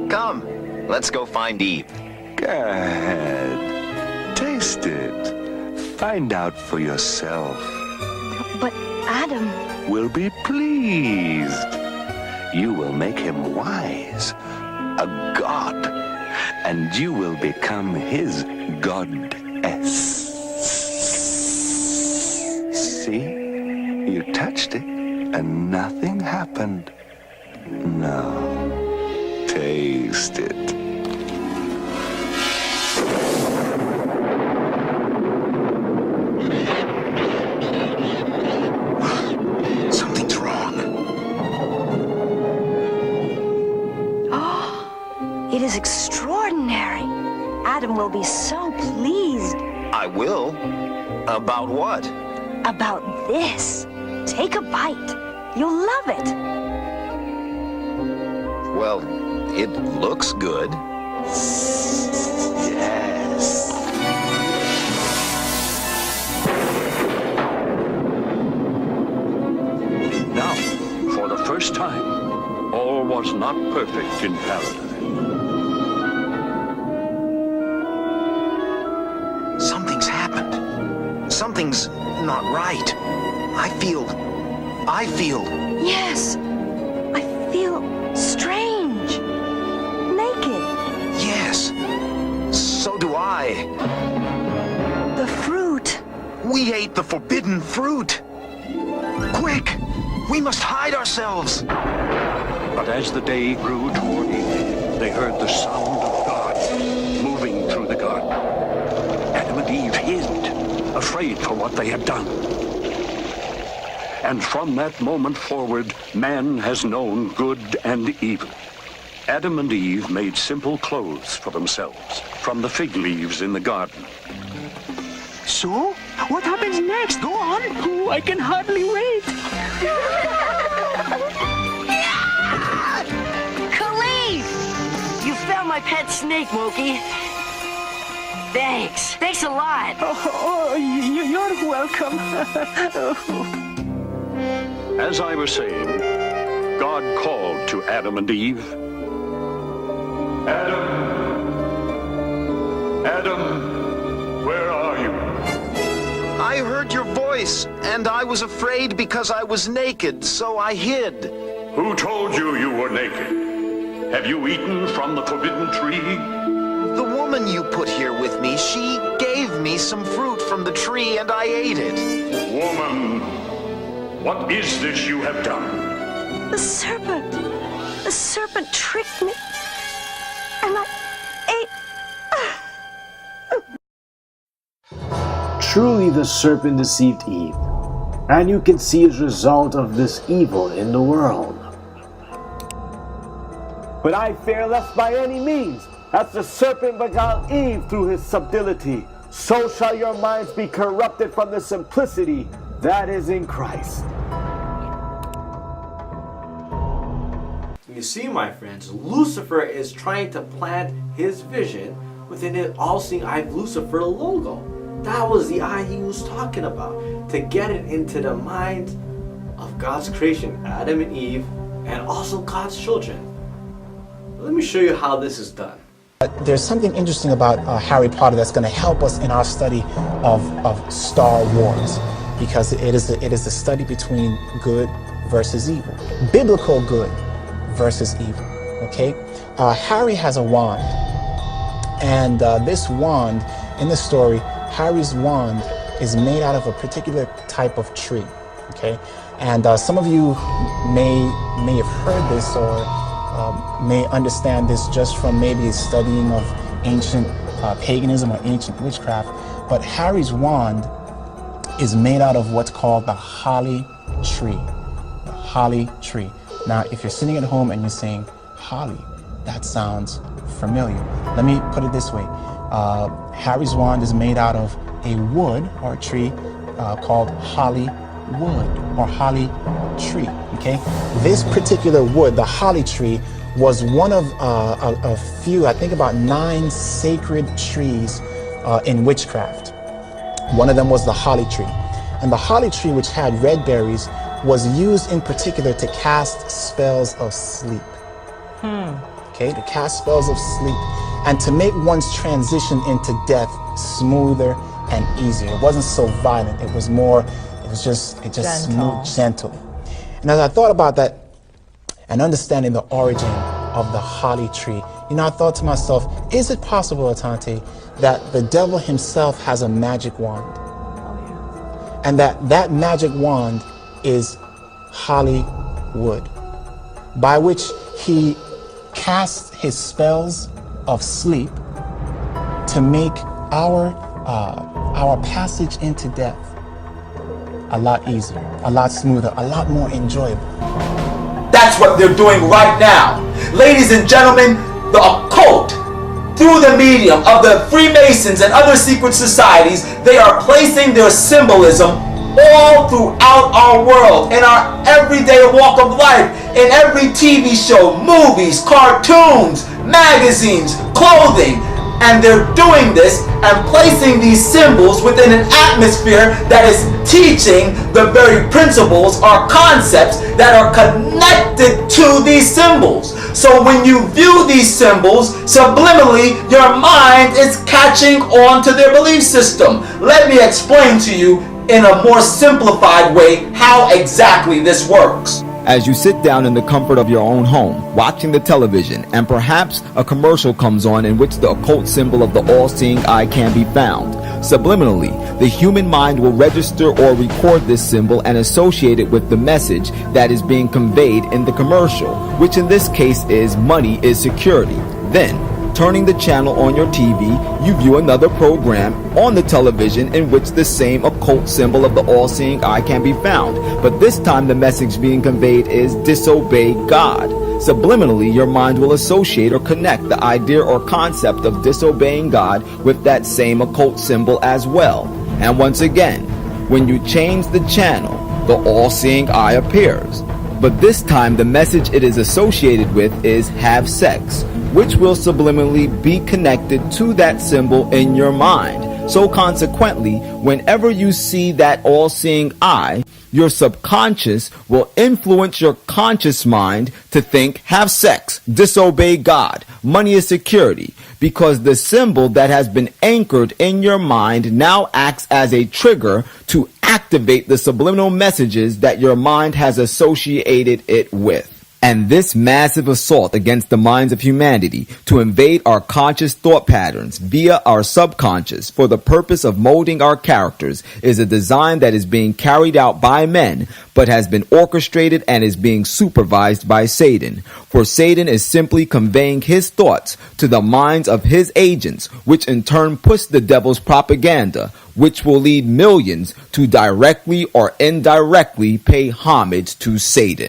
Come, let's go find Eve. Go ahead. Taste it. Find out for yourself. But Adam... Will be pleased. You will make him wise, a god, and you will become his goddess. See? You touched it, and nothing happened. Now, taste it. Something's wrong. Oh, it is extraordinary. Adam will be so pleased. I will? About what? About this. Take a bite. You'll love it. Well, it looks good. Yes. Now, for the first time, all was not perfect in paradise. Something's happened. Something's not right. I feel... Yes. I feel strange. Naked. Yes. So do I. The fruit. We ate the forbidden fruit. Quick! We must hide ourselves. But as the day grew toward evening, they heard the sound of God moving through the garden. Adam and Eve hid, afraid for what they had done. And from that moment forward, man has known good and evil. Adam and Eve made simple clothes for themselves from the fig leaves in the garden. So, what happens next? Go on. Oh, I can hardly wait. Khalif! You found my pet snake, Moki. Thanks. Thanks a lot. You're welcome. As I was saying, God called to Adam and Eve. Adam! Adam, where are you? I heard your voice, and I was afraid because I was naked, so I hid. Who told you you were naked? Have you eaten from the forbidden tree? The woman you put here with me, she gave me some fruit from the tree, and I ate it. Woman, what is this you have done? The serpent. The serpent tricked me. And I ate... Truly the serpent deceived Eve, and you can see as a result of this evil in the world. But I fear lest by any means, as the serpent beguiled Eve through his subtlety, so shall your minds be corrupted from the simplicity that is in Christ. You see, my friends, Lucifer is trying to plant his vision within the all-seeing eye of Lucifer logo. That was the eye he was talking about, to get it into the minds of God's creation, Adam and Eve, and also God's children. Let me show you how this is done. There's something interesting about Harry Potter that's going to help us in our study of Star Wars, because it is a study between good versus evil, biblical good versus evil. Okay, Harry has a wand, and this wand in the story, Harry's wand is made out of a particular type of tree. Okay, and some of you may have heard this or may understand this just from maybe studying of ancient paganism or ancient witchcraft, but Harry's wand is made out of what's called the holly tree. The holly tree. Now, if you're sitting at home and you're saying, holly, that sounds familiar. Let me put it this way. Harry's wand is made out of a wood or a tree called holly wood or holly tree. Okay, this particular wood, the holly tree, was one of a few, I think about 9 sacred trees in witchcraft. One of them was the holly tree, and the holly tree, which had red berries, was used in particular to cast spells of sleep. okay, to cast spells of sleep, and to make one's transition into death smoother and easier. It wasn't so violent. It was just smooth, gentle. And as I thought about that and understanding the origin of the holly tree, I thought to myself, is it possible, Atante, that the devil himself has a magic wand? And that magic wand is Hollywood, by which he casts his spells of sleep to make our passage into death a lot easier, a lot smoother, a lot more enjoyable. That's what they're doing right now. Ladies and gentlemen, the occult, through the medium of the Freemasons and other secret societies, they are placing their symbolism all throughout our world, in our everyday walk of life, in every TV show, movies, cartoons, magazines, clothing. And they're doing this and placing these symbols within an atmosphere that is teaching the very principles or concepts that are connected to these symbols. So when you view these symbols, subliminally, your mind is catching on to their belief system. Let me explain to you in a more simplified way how exactly this works. As you sit down in the comfort of your own home, watching the television, and perhaps a commercial comes on in which the occult symbol of the all-seeing eye can be found, subliminally, the human mind will register or record this symbol and associate it with the message that is being conveyed in the commercial, which in this case is money is security. Then, turning the channel on your TV, you view another program on the television in which the same occult symbol of the all-seeing eye can be found. But this time the message being conveyed is disobey God. Subliminally, your mind will associate or connect the idea or concept of disobeying God with that same occult symbol as well. And once again, when you change the channel, the all-seeing eye appears. But this time the message it is associated with is have sex, which will subliminally be connected to that symbol in your mind. So consequently, whenever you see that all-seeing eye, your subconscious will influence your conscious mind to think, have sex, disobey God, money is security, because the symbol that has been anchored in your mind now acts as a trigger to activate the subliminal messages that your mind has associated it with. And this massive assault against the minds of humanity to invade our conscious thought patterns via our subconscious for the purpose of molding our characters is a design that is being carried out by men, but has been orchestrated and is being supervised by Satan. For Satan is simply conveying his thoughts to the minds of his agents, which in turn push the devil's propaganda, which will lead millions to directly or indirectly pay homage to Satan.